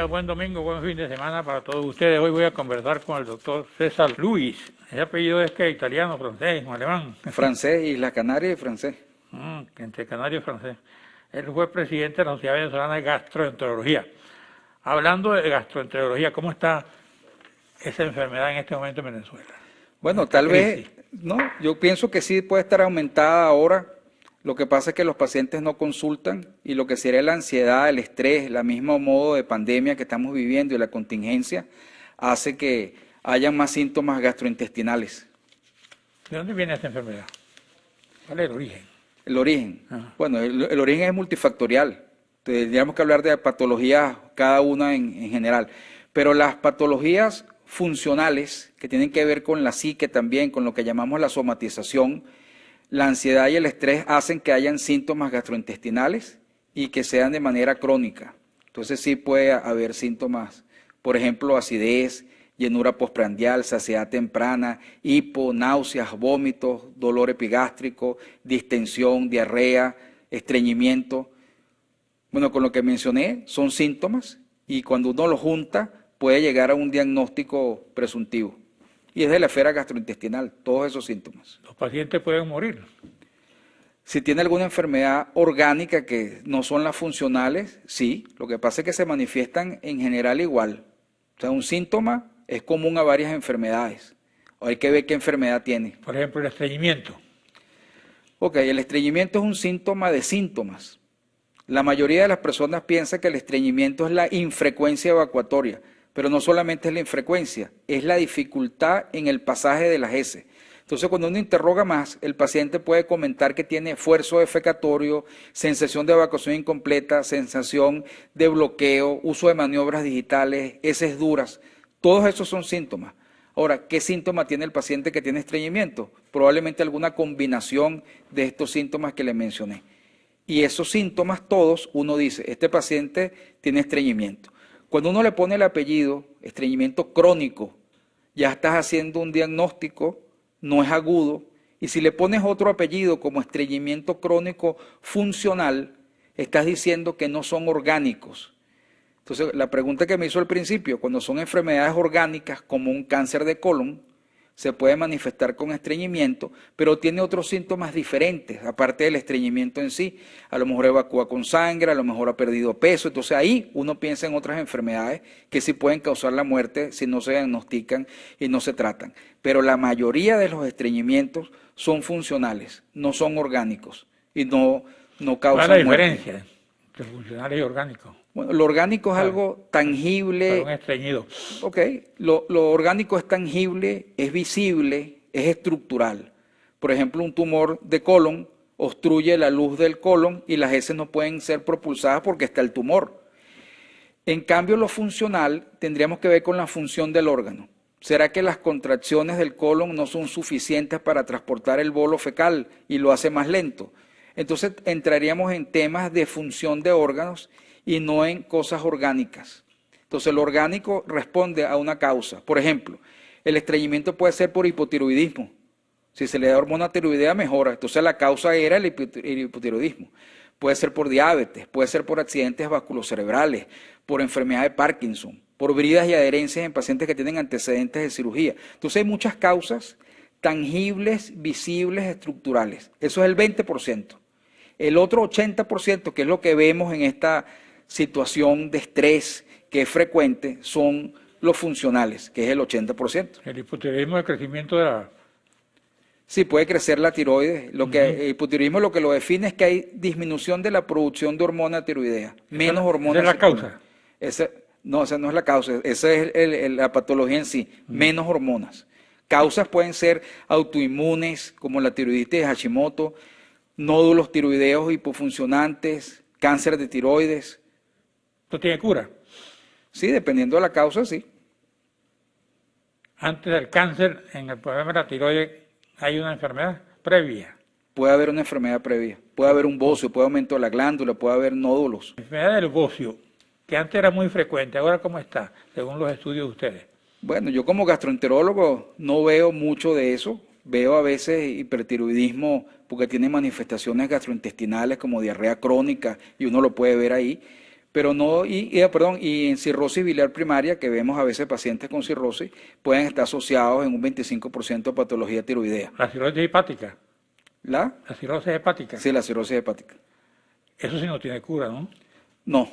días, buen domingo, buen fin de semana para todos ustedes. Hoy voy a conversar con el doctor César Luis. Ese apellido es que italiano, francés, alemán. Francés, Islas Canarias y francés. Entre canario y francés. Él fue presidente de la Sociedad Venezolana de Gastroenterología. Hablando de gastroenterología, ¿cómo está esa enfermedad en este momento en Venezuela? Bueno, tal vez, no, yo pienso que sí puede estar aumentada ahora. Lo que pasa es que los pacientes no consultan y lo que sería la ansiedad, el estrés, el mismo modo de pandemia que estamos viviendo y la contingencia hace que hayan más síntomas gastrointestinales. ¿De dónde viene esta enfermedad? ¿Cuál es el origen? El origen. Ajá. Bueno, el origen es multifactorial. Tendríamos que hablar de patologías cada una en general. Pero las patologías funcionales que tienen que ver con la psique también, con lo que llamamos la somatización, la ansiedad y el estrés hacen que hayan síntomas gastrointestinales y que sean de manera crónica. Entonces sí puede haber síntomas, por ejemplo, acidez, llenura postprandial, saciedad temprana, hipo, náuseas, vómitos, dolor epigástrico, distensión, diarrea, estreñimiento. Bueno, con lo que mencioné son síntomas y cuando uno los junta puede llegar a un diagnóstico presuntivo. Y es de la esfera gastrointestinal, todos esos síntomas. Los pacientes pueden morir. Si tiene alguna enfermedad orgánica que no son las funcionales, sí. Lo que pasa es que se manifiestan en general igual. O sea, un síntoma es común a varias enfermedades. Hay que ver qué enfermedad tiene. Por ejemplo, el estreñimiento. Ok, el estreñimiento es un síntoma de síntomas. La mayoría de las personas piensa que el estreñimiento es la infrecuencia evacuatoria. Pero no solamente es la infrecuencia, es la dificultad en el pasaje de las heces. Entonces, cuando uno interroga más, el paciente puede comentar que tiene esfuerzo defecatorio, sensación de evacuación incompleta, sensación de bloqueo, uso de maniobras digitales, heces duras. Todos esos son síntomas. Ahora, ¿qué síntoma tiene el paciente que tiene estreñimiento? Probablemente alguna combinación de estos síntomas que le mencioné. Y esos síntomas todos, uno dice, este paciente tiene estreñimiento. Cuando uno le pone el apellido, estreñimiento crónico, ya estás haciendo un diagnóstico, no es agudo, y si le pones otro apellido como estreñimiento crónico funcional, estás diciendo que no son orgánicos. Entonces, la pregunta que me hizo al principio, cuando son enfermedades orgánicas como un cáncer de colon, se puede manifestar con estreñimiento, pero tiene otros síntomas diferentes, aparte del estreñimiento en sí. A lo mejor evacúa con sangre, a lo mejor ha perdido peso. Entonces ahí uno piensa en otras enfermedades que sí pueden causar la muerte si no se diagnostican y no se tratan. Pero la mayoría de los estreñimientos son funcionales, no son orgánicos y no causan muerte. ¿Cuál es la diferencia entre funcionales y orgánicos? Bueno, lo orgánico es algo tangible. Para un estreñido. Ok, lo orgánico es tangible, es visible, es estructural. Por ejemplo, un tumor de colon obstruye la luz del colon y las heces no pueden ser propulsadas porque está el tumor. En cambio, lo funcional tendríamos que ver con la función del órgano. ¿Será que las contracciones del colon no son suficientes para transportar el bolo fecal y lo hace más lento? Entonces entraríamos en temas de función de órganos y no en cosas orgánicas. Entonces, lo orgánico responde a una causa. Por ejemplo, el estreñimiento puede ser por hipotiroidismo. Si se le da hormona tiroidea, mejora. Entonces, la causa era el hipotiroidismo. Puede ser por diabetes, puede ser por accidentes vasculocerebrales, por enfermedad de Parkinson, por bridas y adherencias en pacientes que tienen antecedentes de cirugía. Entonces, hay muchas causas tangibles, visibles, estructurales. Eso es el 20%. El otro 80%, que es lo que vemos en esta situación de estrés que es frecuente, son los funcionales, que es el 80%. El hipotiroidismo es el crecimiento de la... Sí, puede crecer la tiroides. El hipotiroidismo lo que lo define es que hay disminución de la producción de hormona tiroidea, menos hormona. ¿Esa es la causa? No, esa no es la causa, esa es la patología en sí, menos hormonas. Causas pueden ser autoinmunes, como la tiroiditis de Hashimoto, nódulos tiroideos hipofuncionantes, cáncer de tiroides. ¿Esto tiene cura? Sí, dependiendo de la causa, sí. Antes del cáncer, en el problema de la tiroides, hay una enfermedad previa. Puede haber una enfermedad previa, puede haber un bocio, puede aumento de la glándula, puede haber nódulos. La enfermedad del bocio, que antes era muy frecuente, ahora ¿cómo está, según los estudios de ustedes? Bueno, yo como gastroenterólogo no veo mucho de eso. Veo a veces hipertiroidismo porque tiene manifestaciones gastrointestinales como diarrea crónica y uno lo puede ver ahí. pero no, y en cirrosis biliar primaria, que vemos a veces pacientes con cirrosis, pueden estar asociados en un 25% de patología tiroidea. La cirrosis hepática. ¿La? La cirrosis hepática. Sí, la cirrosis hepática. Eso sí no tiene cura, ¿no? No.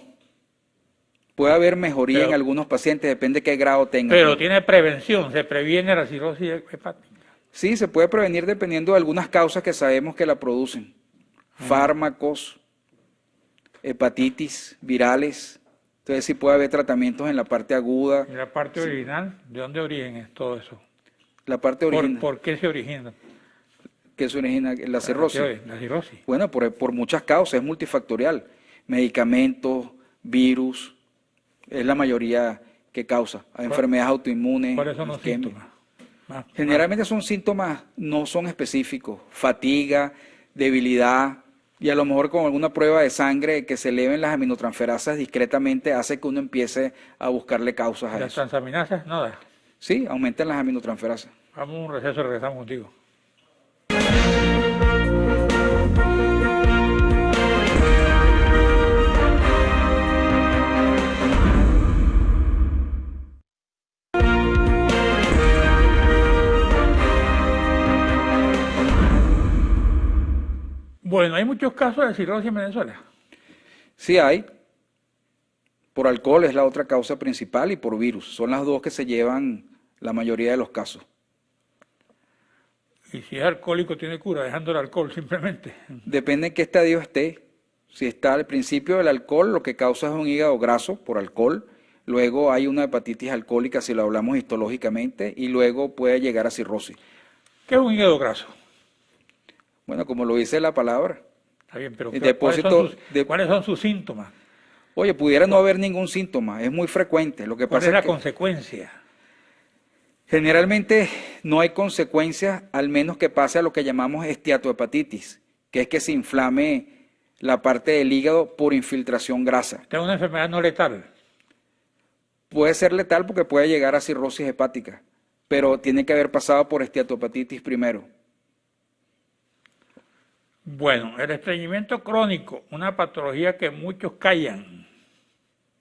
Puede haber mejoría Pero- en algunos pacientes, depende de qué grado tengan. Pero tiene prevención, se previene la cirrosis hepática. Sí, se puede prevenir dependiendo de algunas causas que sabemos que la producen. Fármacos, hepatitis, virales. Entonces sí puede haber tratamientos en la parte aguda, ¿Y la parte original? ¿De dónde origen es todo eso? la parte original. ¿Por qué se origina? ¿Qué se origina? La cirrosis. La cirrosis. Bueno, por muchas causas, es multifactorial. Medicamentos, virus, es la mayoría que causa. Enfermedades autoinmunes. ¿Cuáles son los isquemia. síntomas? Más- Generalmente son síntomas, no son específicos. Fatiga, debilidad, y a lo mejor con alguna prueba de sangre que se eleven las aminotransferasas discretamente hace que uno empiece a buscarle causas a Las eso. transaminasas, nada. Sí, aumentan las aminotransferasas. Vamos a un receso, regresamos contigo. Bueno, hay muchos casos de cirrosis en Venezuela. Sí hay. Por alcohol es la otra causa principal y por virus. Son las dos que se llevan la mayoría de los casos. Y si es alcohólico, tiene cura, dejando el alcohol simplemente. Depende en qué estadio esté. Si está al principio del alcohol, lo que causa es un hígado graso por alcohol. Luego hay una hepatitis alcohólica, si lo hablamos histológicamente, y luego puede llegar a cirrosis. ¿Qué es un hígado graso? Bueno, como lo dice la palabra. Está bien, pero El ¿cuáles son depósito sus, de- cuáles son sus síntomas? Oye, pudiera no haber ningún síntoma, es muy frecuente. Lo que ¿Cuál pasa es la es que consecuencia? generalmente no hay consecuencias, al menos que pase a lo que llamamos esteatohepatitis, que es que se inflame la parte del hígado por infiltración grasa. Esta es una enfermedad no letal. Puede ser letal porque puede llegar a cirrosis hepática, pero tiene que haber pasado por esteatohepatitis primero. Bueno, el estreñimiento crónico, una patología que muchos callan.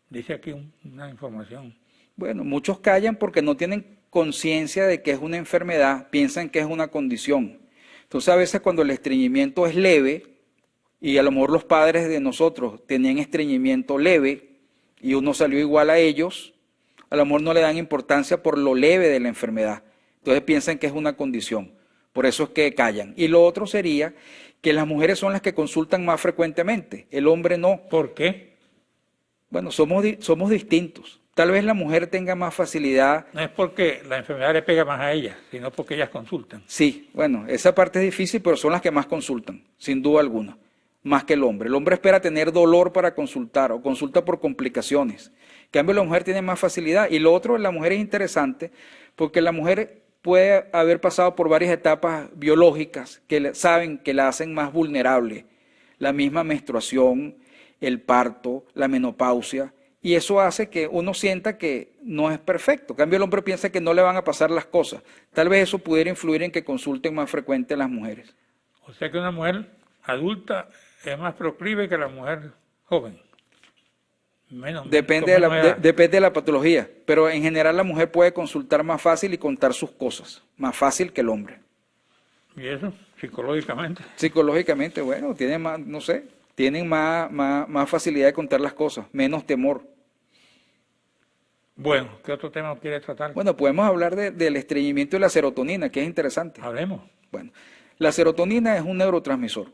Dice aquí una información. Bueno, muchos callan porque no tienen conciencia de que es una enfermedad, piensan que es una condición. Entonces a veces cuando el estreñimiento es leve, y a lo mejor los padres de nosotros tenían estreñimiento leve y uno salió igual a ellos, a lo mejor no le dan importancia por lo leve de la enfermedad. Entonces piensan que es una condición. Por eso es que callan. Y lo otro sería que las mujeres son las que consultan más frecuentemente, el hombre no. ¿Por qué? Bueno, somos distintos. Tal vez la mujer tenga más facilidad. No es porque la enfermedad le pega más a ellas, sino porque ellas consultan. Sí, bueno, esa parte es difícil, pero son las que más consultan, sin duda alguna, más que el hombre. El hombre espera tener dolor para consultar o consulta por complicaciones. En cambio, la mujer tiene más facilidad. Y lo otro, la mujer es interesante porque la mujer puede haber pasado por varias etapas biológicas que saben que la hacen más vulnerable. La misma menstruación, el parto, la menopausia. Y eso hace que uno sienta que no es perfecto. En cambio, el hombre piensa que no le van a pasar las cosas. Tal vez eso pudiera influir en que consulten más frecuente a las mujeres. O sea que una mujer adulta es más proclive que la mujer joven. Menos, Depende con menos edad. depende de la patología, pero en general la mujer puede consultar más fácil y contar sus cosas, más fácil que el hombre. ¿Y eso? Psicológicamente. Psicológicamente, bueno, tienen más, no sé, tienen más facilidad de contar las cosas, menos temor. Bueno, ¿qué otro tema quiere tratar? Bueno, podemos hablar del estreñimiento de la serotonina, que es interesante. Hablemos. Bueno, la serotonina es un neurotransmisor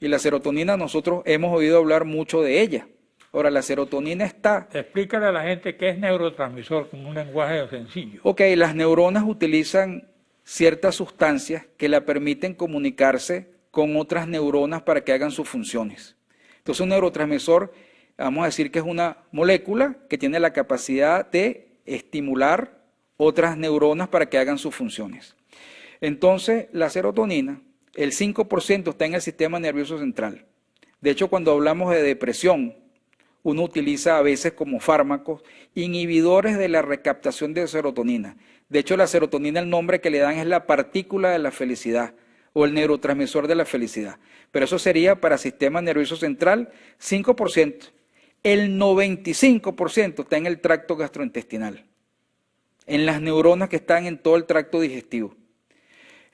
y la serotonina nosotros hemos oído hablar mucho de ella. Ahora, la serotonina está... Explícale a la gente qué es neurotransmisor con un lenguaje sencillo. Ok, las neuronas utilizan ciertas sustancias que la permiten comunicarse con otras neuronas para que hagan sus funciones. Entonces, un neurotransmisor, vamos a decir que es una molécula que tiene la capacidad de estimular otras neuronas para que hagan sus funciones. Entonces, la serotonina, el 5% está en el sistema nervioso central. De hecho, cuando hablamos de depresión, uno utiliza a veces como fármacos inhibidores de la recaptación de serotonina. De hecho, la serotonina, el nombre que le dan es la partícula de la felicidad o el neurotransmisor de la felicidad. Pero eso sería para sistema nervioso central 5%. El 95% está en el tracto gastrointestinal, en las neuronas que están en todo el tracto digestivo.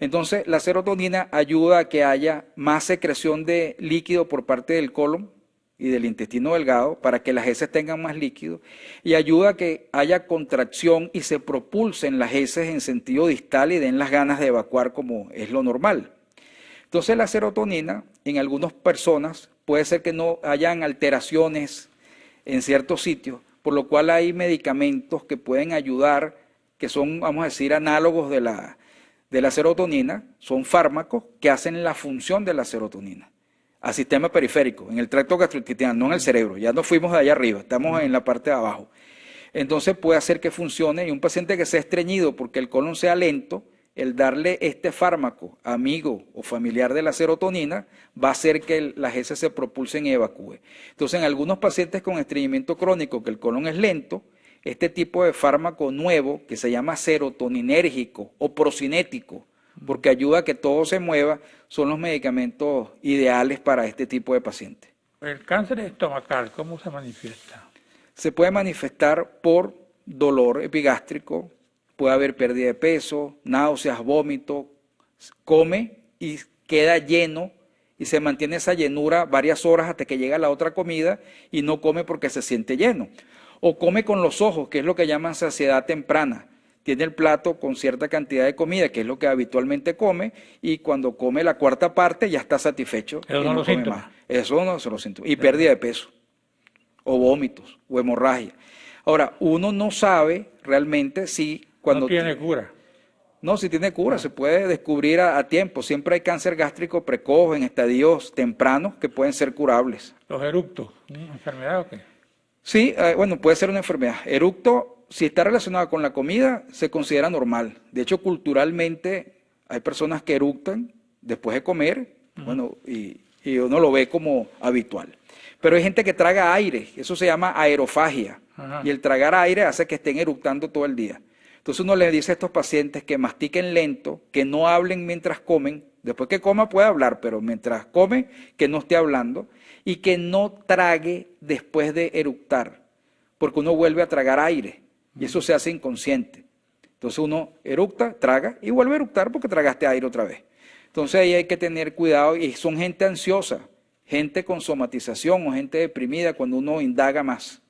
Entonces, la serotonina ayuda a que haya más secreción de líquido por parte del colon y del intestino delgado para que las heces tengan más líquido y ayuda a que haya contracción y se propulsen las heces en sentido distal y den las ganas de evacuar como es lo normal. Entonces, la serotonina en algunas personas puede ser que no hayan alteraciones en ciertos sitios, por lo cual hay medicamentos que pueden ayudar, que son, vamos a decir, análogos de la serotonina, son fármacos que hacen la función de la serotonina al sistema periférico, en el tracto gastrointestinal, no en el cerebro, ya no fuimos de allá arriba, estamos en la parte de abajo. Entonces puede hacer que funcione y un paciente que sea estreñido porque el colon sea lento, el darle este fármaco amigo o familiar de la serotonina va a hacer que las heces se propulsen y evacúen. Entonces en algunos pacientes con estreñimiento crónico que el colon es lento, este tipo de fármaco nuevo que se llama serotoninérgico o procinético, porque ayuda a que todo se mueva, son los medicamentos ideales para este tipo de pacientes. El cáncer estomacal, ¿cómo se manifiesta? Se puede manifestar por dolor epigástrico, puede haber pérdida de peso, náuseas, vómito, come y queda lleno y se mantiene esa llenura varias horas hasta que llega la otra comida y no come porque se siente lleno. O come con los ojos, que es lo que llaman saciedad temprana. Tiene el plato con cierta cantidad de comida, que es lo que habitualmente come, y cuando come la cuarta parte ya está satisfecho. Esos son los síntomas. Eso no son los síntomas. Y pérdida de peso, o vómitos, o hemorragia. Ahora, uno no sabe realmente si cuando... No tiene cura. No, si tiene cura, se puede descubrir a tiempo. Siempre hay cáncer gástrico precoz en estadios tempranos que pueden ser curables. ¿Los eructos? ¿Una enfermedad o qué? Sí, bueno, puede ser una enfermedad. Eructo, si está relacionado con la comida, se considera normal. De hecho, culturalmente hay personas que eructan después de comer, bueno, y uno lo ve como habitual. Pero hay gente que traga aire, eso se llama aerofagia. Y el tragar aire hace que estén eructando todo el día. Entonces uno le dice a estos pacientes que mastiquen lento, que no hablen mientras comen. Después que coma puede hablar, pero mientras come, que no esté hablando. Y que no trague después de eructar, porque uno vuelve a tragar aire y eso se hace inconsciente. Entonces uno eructa, traga y vuelve a eructar porque tragaste aire otra vez. Entonces ahí hay que tener cuidado y son gente ansiosa, gente con somatización o gente deprimida cuando uno indaga más.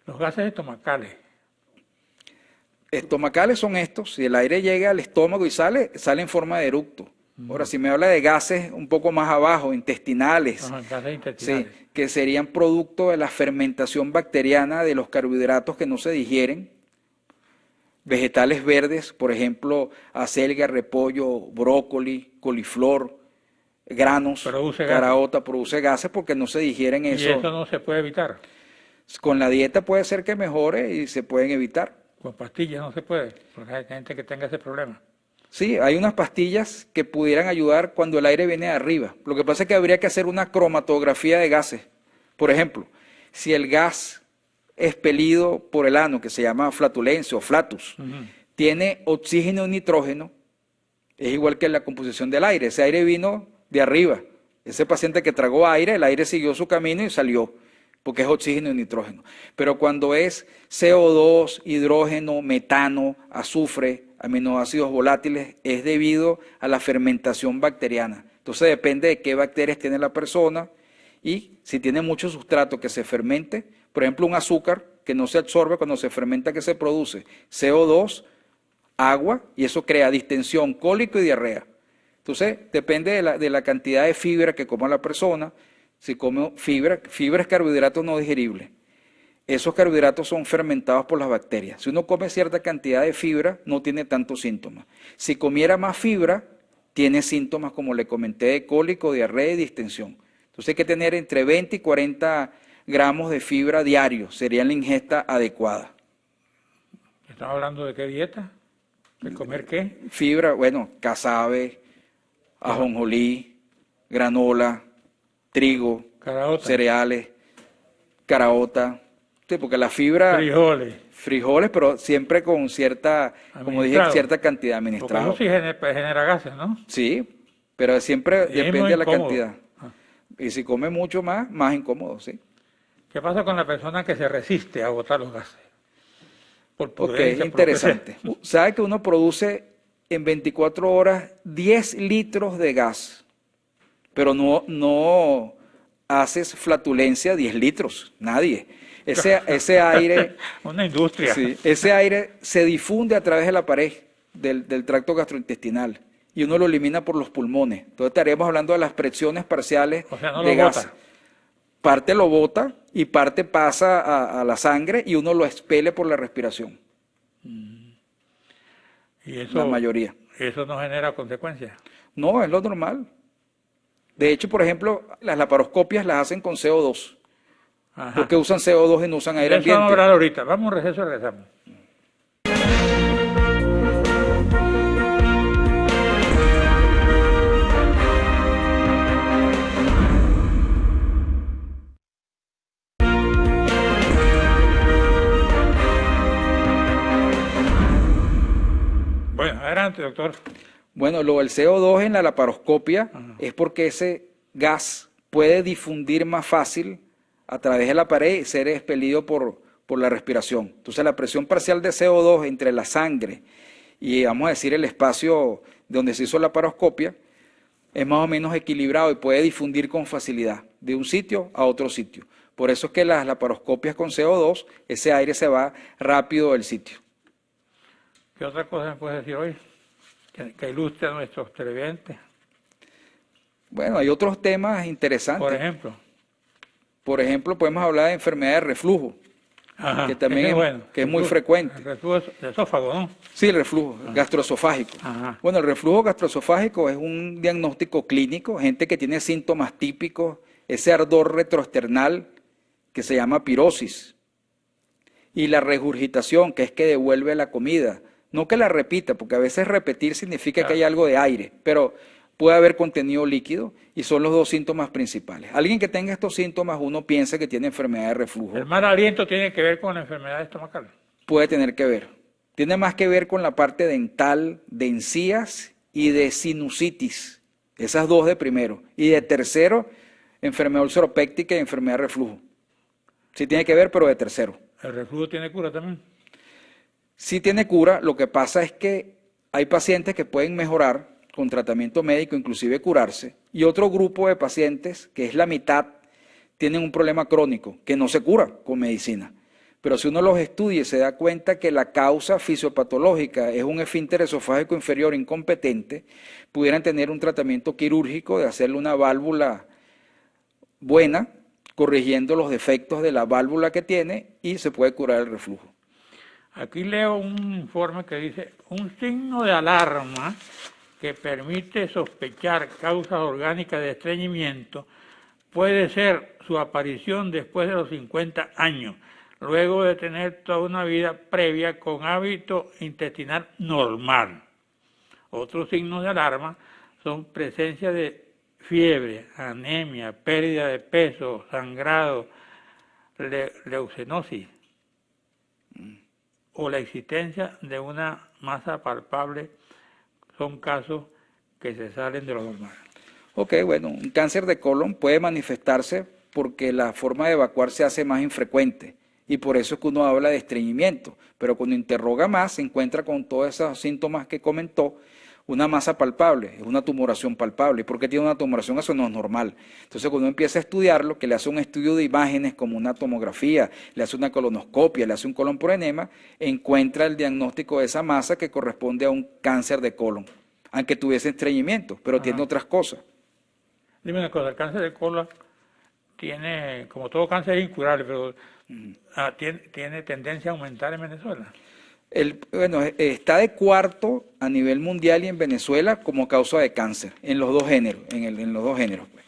Los gases estomacales. Estomacales son estos, si el aire llega al estómago y sale en forma de eructo. Ahora, si me habla de gases un poco más abajo, intestinales, Gases intestinales. sí, que serían producto de la fermentación bacteriana de los carbohidratos que no se digieren, vegetales verdes, por ejemplo, acelga, repollo, brócoli, coliflor, granos, caraota, produce gases porque no se digieren eso. ¿Y eso no se puede evitar? Con la dieta puede ser que mejore y se pueden evitar. Con pastillas no se puede, porque hay gente que tenga ese problema. Sí, hay unas pastillas que pudieran ayudar cuando el aire viene de arriba. Lo que pasa es que habría que hacer una cromatografía de gases. Por ejemplo, si el gas expelido por el ano, que se llama flatulencia o flatus, tiene oxígeno y nitrógeno, es igual que la composición del aire. Ese aire vino de arriba. Ese paciente que tragó aire, el aire siguió su camino y salió, porque es oxígeno y nitrógeno. Pero cuando es CO2, hidrógeno, metano, azufre, aminoácidos volátiles, es debido a la fermentación bacteriana. Entonces depende de qué bacterias tiene la persona y si tiene mucho sustrato que se fermente, por ejemplo un azúcar que no se absorbe cuando se fermenta, que se produce CO2, agua, y eso crea distensión, cólico y diarrea. Entonces depende de la cantidad de fibra que coma la persona. Si come fibra es carbohidrato no digerible. Esos carbohidratos son fermentados por las bacterias. Si uno come cierta cantidad de fibra, no tiene tantos síntomas. Si comiera más fibra, tiene síntomas como le comenté de cólico, diarrea y distensión. Entonces hay que tener entre 20 y 40 gramos de fibra diario, sería la ingesta adecuada. ¿Estamos hablando de qué dieta? ¿De comer qué? Fibra, bueno, casabe, ajonjolí, granola, trigo, Caraota. cereales, caraota. Sí, porque la fibra... Frijoles, pero siempre con cierta, como dije, cierta cantidad administrada. Porque eso sí genera gases, ¿no? Sí, pero siempre depende de la cantidad. Y si come mucho más, más incómodo, ¿sí? ¿Qué pasa con la persona que se resiste a botar los gases? Por Ok, prudencia, interesante. Sabe que uno produce en 24 horas 10 litros de gas, pero no haces flatulencia 10 litros, nadie. Ese aire, Una industria. sí, ese aire se difunde a través de la pared del tracto gastrointestinal y uno lo elimina por los pulmones. Entonces estaríamos hablando de las presiones parciales O sea, no de lo gas. bota. Parte lo bota y parte pasa a la sangre y uno lo expele por la respiración, Y la eso, mayoría. eso no genera consecuencias. No, es lo normal. De hecho, por ejemplo, las laparoscopias las hacen con CO2. Ajá. Porque usan CO2 y no usan aire De eso vamos a ambiente. hablar ahorita. Vamos a un receso y regresamos. Bueno, adelante, doctor. Bueno, lo del CO2 en la laparoscopia es porque ese gas puede difundir más fácil a través de la pared y ser expelido por la respiración. Entonces la presión parcial de CO2 entre la sangre y vamos a decir el espacio donde se hizo la laparoscopia es más o menos equilibrado y puede difundir con facilidad de un sitio a otro sitio. Por eso es que las laparoscopias con CO2, ese aire se va rápido del sitio. ¿Qué otra cosa me puedes decir hoy? Que ilustre a nuestros televidentes. Bueno, hay otros temas interesantes. Por ejemplo. Por ejemplo, podemos hablar de enfermedad de reflujo, Ajá, que también ese es, bueno. que es muy frecuente. El reflujo de esófago, ¿no? Sí, el reflujo gastroesofágico. Ajá. Bueno, el reflujo gastroesofágico es un diagnóstico clínico, gente que tiene síntomas típicos, ese ardor retroesternal que se llama pirosis, y la regurgitación, que es que devuelve la comida, no que la repita, porque a veces repetir significa que hay algo de aire, pero puede haber contenido líquido y son los dos síntomas principales. Alguien que tenga estos síntomas, uno piensa que tiene enfermedad de reflujo. El mal aliento tiene que ver con la enfermedad estomacal. Puede tener que ver. Tiene más que ver con la parte dental, de encías y de sinusitis. Esas dos de primero. Y de tercero, enfermedad ulceropéctica y enfermedad de reflujo. Sí tiene que ver, pero de tercero. ¿El reflujo tiene cura también? Sí tiene cura, lo que pasa es que hay pacientes que pueden mejorar con tratamiento médico, inclusive curarse, y otro grupo de pacientes, que es la mitad, tienen un problema crónico que no se cura con medicina. Pero si uno los estudia y se da cuenta que la causa fisiopatológica es un esfínter esofágico inferior incompetente, pudieran tener un tratamiento quirúrgico de hacerle una válvula buena, corrigiendo los defectos de la válvula que tiene y se puede curar el reflujo. Aquí leo un informe que dice, un signo de alarma que permite sospechar causas orgánicas de estreñimiento puede ser su aparición después de los 50 años, luego de tener toda una vida previa con hábito intestinal normal. Otros signos de alarma son presencia de fiebre, anemia, pérdida de peso, sangrado, leucinosis o la existencia de una masa palpable. Son casos que se salen de lo normal. Ok, bueno, un cáncer de colon puede manifestarse porque la forma de evacuar se hace más infrecuente y por eso es que uno habla de estreñimiento, pero cuando interroga más se encuentra con todos esos síntomas que comentó, una masa palpable, es una tumoración palpable. ¿Y por qué tiene una tumoración? Eso no es normal. Entonces cuando uno empieza a estudiarlo, que le hace un estudio de imágenes como una tomografía, le hace una colonoscopia, le hace un colon por enema, encuentra el diagnóstico de esa masa que corresponde a un cáncer de colon, aunque tuviese estreñimiento, pero tiene otras cosas. Dime una cosa, el cáncer de colon tiene, como todo cáncer es incurable, pero tiene tendencia a aumentar en Venezuela. Bueno, está de cuarto a nivel mundial y en Venezuela como causa de cáncer, en los dos géneros, en los dos géneros, pues,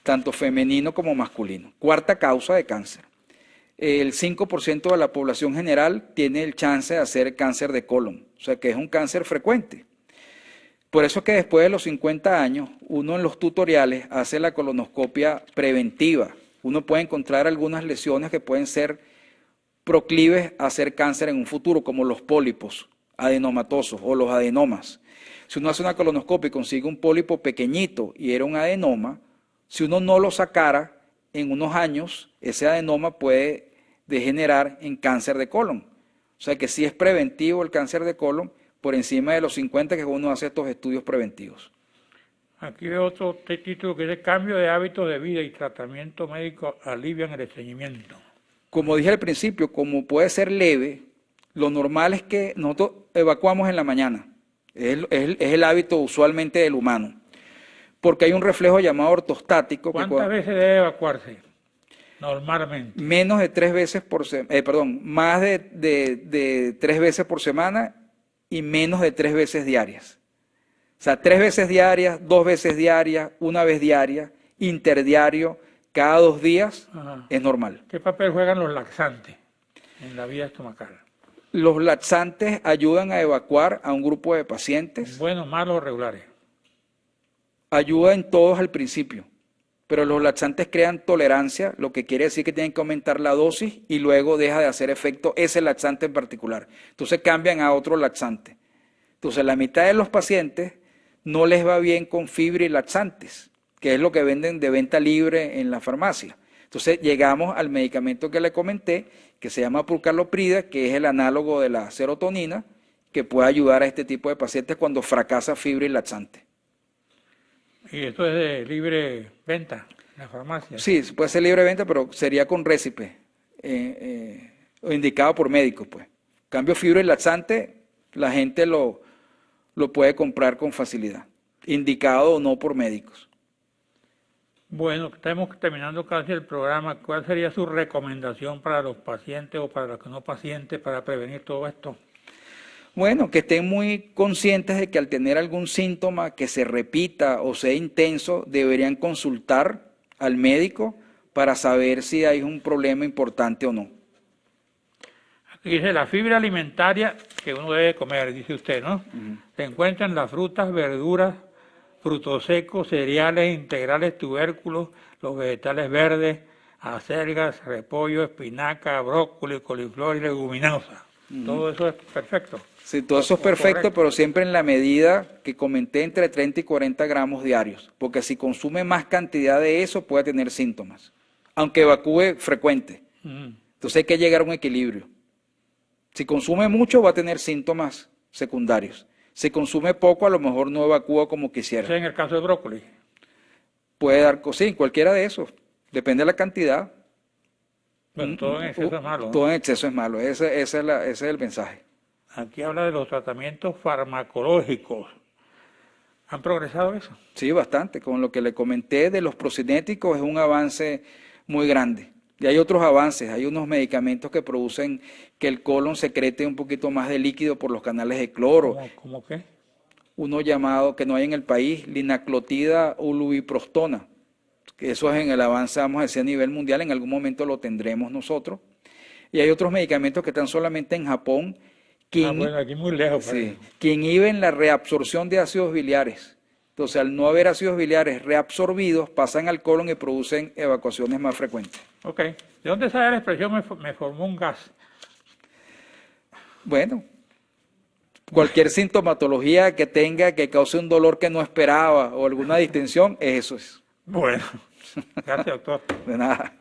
tanto femenino como masculino. Cuarta causa de cáncer. El 5% de la población general tiene el chance de hacer cáncer de colon, o sea que es un cáncer frecuente. Por eso es que después de los 50 años, uno en los tutoriales hace la colonoscopia preventiva. Uno puede encontrar algunas lesiones que pueden ser proclives a hacer cáncer en un futuro, como los pólipos adenomatosos o los adenomas. Si uno hace una colonoscopia y consigue un pólipo pequeñito y era un adenoma, Si uno no lo sacara, en unos años ese adenoma puede degenerar en cáncer de colon. O sea que sí es preventivo el cáncer de colon por encima de los 50 que uno hace estos estudios preventivos. Aquí veo otro título que dice cambio de hábitos de vida y tratamiento médico alivian el estreñimiento. Como dije al principio, como puede ser leve, lo normal es que nosotros evacuamos en la mañana. Es el hábito usualmente del humano. Porque hay un reflejo llamado ortostático. ¿Cuántas veces debe evacuarse normalmente? Menos de 3 veces por semana, más de 3 veces por semana y menos de 3 veces diarias. O sea, 3 veces diarias, 2 veces diarias, 1 vez diaria, interdiario, cada 2 días. Ajá. Es normal. ¿Qué papel juegan los laxantes en la vía estomacal? Los laxantes ayudan a evacuar a un grupo de pacientes. Buenos, malos o regulares. Ayuda en todos al principio, pero los laxantes crean tolerancia, lo que quiere decir que tienen que aumentar la dosis y luego deja de hacer efecto ese laxante en particular. Entonces cambian a otro laxante. Entonces la mitad de los pacientes no les va bien con fibra y laxantes, que es lo que venden de venta libre en la farmacia. Entonces llegamos al medicamento que le comenté, que se llama prucaloprida, que es el análogo de la serotonina, que puede ayudar a este tipo de pacientes cuando fracasa fibra y laxante. ¿Y esto es de libre venta en la farmacia? Sí, puede ser libre venta, pero sería con récipe, o indicado por médicos, pues. Cambio fibra y laxante, la gente lo puede comprar con facilidad, indicado o no por médicos. Bueno, estamos terminando casi el programa. ¿Cuál sería su recomendación para los pacientes o para los no pacientes para prevenir todo esto? Bueno, que estén muy conscientes de que al tener algún síntoma que se repita o sea intenso, deberían consultar al médico para saber si hay un problema importante o no. Aquí dice la fibra alimentaria que uno debe comer, dice usted, ¿no? Se encuentra en las frutas, verduras, frutos secos, cereales integrales, tubérculos, los vegetales verdes, acelgas, repollo, espinaca, brócoli, coliflor y leguminosas. Todo eso es perfecto. Sí, todo eso es perfecto, correcto, pero siempre en la medida que comenté, entre 30 y 40 gramos diarios, porque si consume más cantidad de eso puede tener síntomas, aunque evacúe frecuente. Entonces hay que llegar a un equilibrio. Si consume mucho va a tener síntomas secundarios. Si consume poco, a lo mejor no evacúa como quisiera. ¿En el caso del brócoli? Puede dar, sí, cualquiera de esos, depende de la cantidad. Bueno, todo en exceso es malo, ¿no? Todo en exceso es malo, ese es el mensaje. Aquí habla de los tratamientos farmacológicos. ¿Han progresado eso? Sí, bastante. Con lo que le comenté de los procinéticos es un avance muy grande. Y hay otros avances, hay unos medicamentos que producen que el colon secrete un poquito más de líquido por los canales de cloro. ¿Cómo qué? Uno llamado, que no hay en el país, linaclotida ulubiprostona. Que eso es en el avance, vamos a decir, a nivel mundial, en algún momento lo tendremos nosotros. Y hay otros medicamentos que están solamente en Japón, bueno, aquí muy lejos. Sí, que inhiben la reabsorción de ácidos biliares. Entonces, al no haber ácidos biliares reabsorbidos, pasan al colon y producen evacuaciones más frecuentes. Ok. ¿De dónde sale la expresión me formó un gas? Bueno, cualquier sintomatología que tenga, que cause un dolor que no esperaba o alguna distensión, eso es. Bueno, gracias, doctor. De nada.